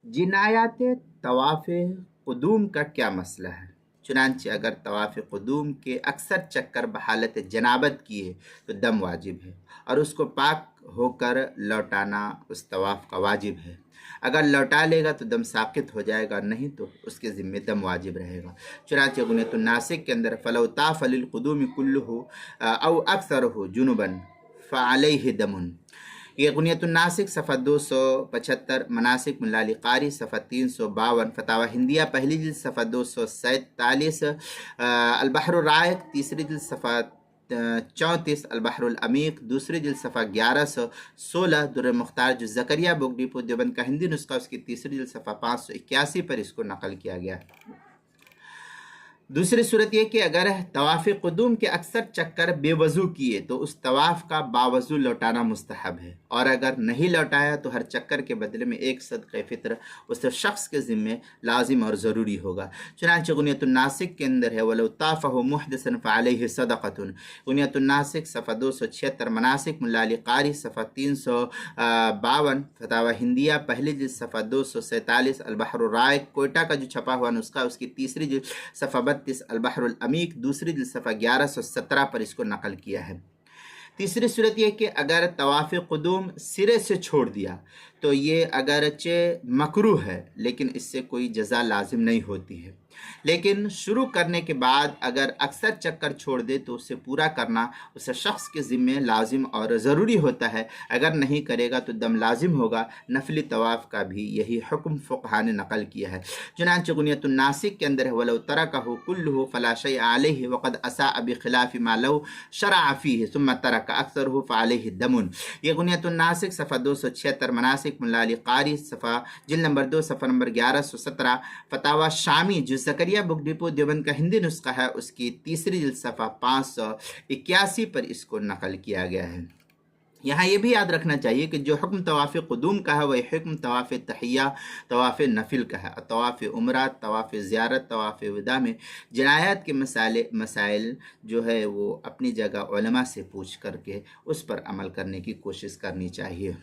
जिनायात तवाफ़ क़ुदूम का क्या मसला है। चुनांचे अगर तवाफ़ क़ुदूम के अक्सर चक्कर बहालत जनाबत किए तो दम वाजिब है और उसको पाक होकर लौटाना उस तवाफ़ का वाजिब है। अगर लौटा लेगा तो दम साकित हो जाएगा, नहीं तो उसके ज़िम्मे दम वाजिब रहेगा। चुनांचे गुनियतुन नासिक के अंदर फ़लौ ताफ़लिल क़ुदूम कुल्लुहु औ अक्सरुहु जुनुबन फ़अलैहि दमुन। ये गुनियतुन नासिक सफ़ा 275, मनासिक मुल्लाली कारी सफ़ा 352, फतावा हिंदिया पहली जिल्द सफ़ा 247, अलबहरुर राइक तीसरी जिल्द सफ़ा 34, अलबहरुल अमीक दूसरी जिल्द सफ़ा 1116, दुर्र मुख्तार जो ज़करिया बुक डिपो देवबंद का हिंदी नुस्खा उसकी तीसरी जिल्द सफ़ा 581 पर इसको नकल किया गया। दूसरी सूरत यह कि अगर तवाफ़ क़ुदूम के अक्सर चक्कर बेवज़ू किए तो उस तवाफ़ का बावज़ू लौटाना मुस्तहब है, और अगर नहीं लौटाया तो हर चक्कर के बदले में एक सदक़े फ़ित्र उस शख्स के ज़िम्मे लाजिम और ज़रूरी होगा। चुनांचे गुनियतुन नासिक के अंदर है वलौ ताफ़हु मुहदिसन फ़अलैहि सदक़तुन। गुनियतुन नासिक सफ़ा 276, मनासिक मुल्लाली कारी सफ़ा 352, फतावा हिंदिया पहली जिल्द सफ़ा 247, अलबहरुर राइक कोयटा का जो छपा हुआ नुस्खा उसकी तीसरी जिल्द सफ़ा 32, अलबहरुल अमीक दूसरी जिल्द सफ़ा 1117 पर इसको नकल किया है। तीसरी सूरत यह कि अगर तवाफ़ क़ुदूम सिरे से छोड़ दिया तो ये अगरचे मकरूह है लेकिन इससे कोई जज़ा लाजिम नहीं होती है, लेकिन शुरू करने के बाद अगर अक्सर चक्कर छोड़ दे तो उसे पूरा करना उस शख्स के ज़िम्मे लाजिम और ज़रूरी होता है। अगर नहीं करेगा तो दम लाजिम होगा। नफली तवाफ़ का भी यही हुक्म फ़ुक़हा ने नकल किया है। चुनांचे गुनियतुन नासिक के अंदर है वलौ तरकहु कुल्लुहु फ़ला शैअ अलैहि वक़द असाअ बिख़िलाफ़ि मा लौ शरअ फ़ीहि सुम्मा तरक अक्सरुहु फ़अलैहि दमुन। ये गुनियतुन नासिक सफ़ा 276, मनासिक मुल्लाली कारी सफ़ा जिल्द नंबर 2 सफ़ा नंबर 1117, फतावा शामी जो ज़करिया बुक डिपो देवबंद का हिंदी नुस्खा है उसकी तीसरी जिल्द सफ़ा 581 पर इसको नकल किया गया है। यहाँ ये भी याद रखना चाहिए कि जो हुक्म तवाफ़ क़ुदूम का है वही हुक्म तवाफ़ तहिया तवाफ़ नफिल का है। तवाफ़ उम्रा, तवाफ़ ज़ियारत, तवाफ़ विदा में जनायात के मसाइल जो है वो अपनी जगह उलमा से पूछ करके उस पर अमल करने की कोशिश करनी चाहिए।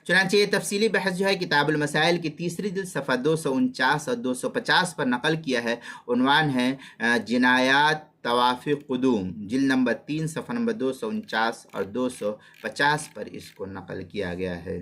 चुनांचे ये तफसीली बहस जो है किताबुल मसाइल की तीसरी जिल्द सफ़ा 249 और 250 पर नकल किया है। उन्वान है जिनायात तवाफ़ क़ुदूम, जिल्द नंबर 3 सफ़ा नंबर 249 और 250 पर इसको नकल किया गया है।